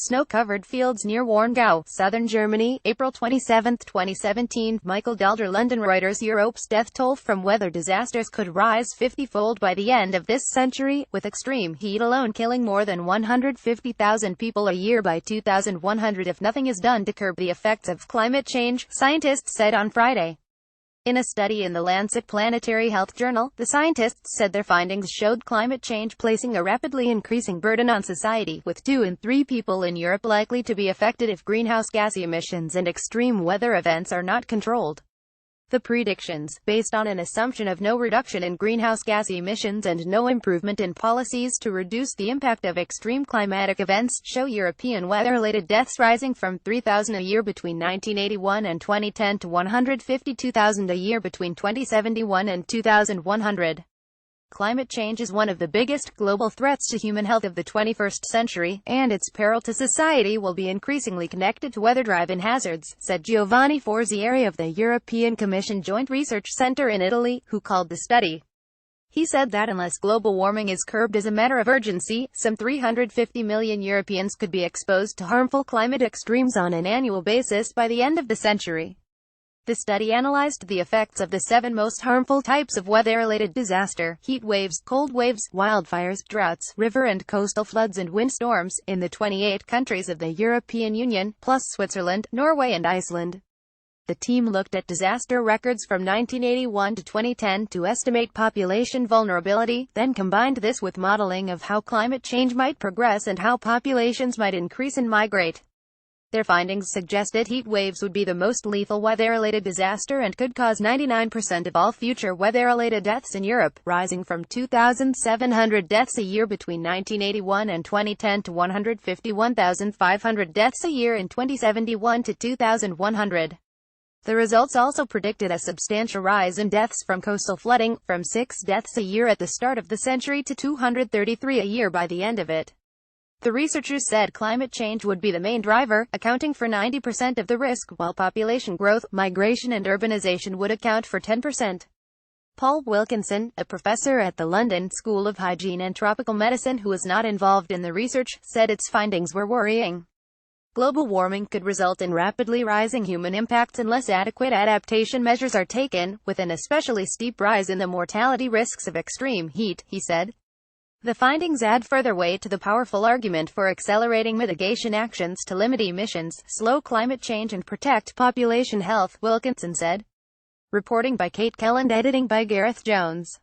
Snow-covered fields near Warngau, southern Germany, April 27, 2017. Michael Delder, London. Reuters. Europe's death toll from weather disasters could rise 50-fold by the end of this century, with extreme heat alone killing more than 150,000 people a year by 2100 if nothing is done to curb the effects of climate change, scientists said on Friday. In a study in the Lancet Planetary Health Journal, the scientists said their findings showed climate change placing a rapidly increasing burden on society, with 2 in 3 people in Europe likely to be affected if greenhouse gas emissions and extreme weather events are not controlled. The predictions, based on an assumption of no reduction in greenhouse gas emissions and no improvement in policies to reduce the impact of extreme climatic events, show European weather-related deaths rising from 3,000 a year between 1981 and 2010 to 152,000 a year between 2071 and 2100. Climate change is one of the biggest global threats to human health of the 21st century, and its peril to society will be increasingly connected to weather-driven hazards, said Giovanni Forzieri of the European Commission Joint Research Centre in Italy, who called the study. He said that unless global warming is curbed as a matter of urgency, some 350 million Europeans could be exposed to harmful climate extremes on an annual basis by the end of the century. The study analyzed the effects of the 7 most harmful types of weather-related disaster: heat waves, cold waves, wildfires, droughts, river and coastal floods and windstorms, in the 28 countries of the European Union, plus Switzerland, Norway and Iceland. The team looked at disaster records from 1981 to 2010 to estimate population vulnerability, then combined this with modeling of how climate change might progress and how populations might increase and migrate. Their findings suggested heat waves would be the most lethal weather-related disaster and could cause 99% of all future weather-related deaths in Europe, rising from 2,700 deaths a year between 1981 and 2010 to 151,500 deaths a year in 2071 to 2100. The results also predicted a substantial rise in deaths from coastal flooding, from 6 deaths a year at the start of the century to 233 a year by the end of it. The researchers said climate change would be the main driver, accounting for 90% of the risk, while population growth, migration and urbanization would account for 10%. Paul Wilkinson, a professor at the London School of Hygiene and Tropical Medicine who was not involved in the research, said its findings were worrying. Global warming could result in rapidly rising human impacts unless adequate adaptation measures are taken, with an especially steep rise in the mortality risks of extreme heat, he said. The findings add further weight to the powerful argument for accelerating mitigation actions to limit emissions, slow climate change and protect population health, Wilkinson said. Reporting by Kate Kelland, editing by Gareth Jones.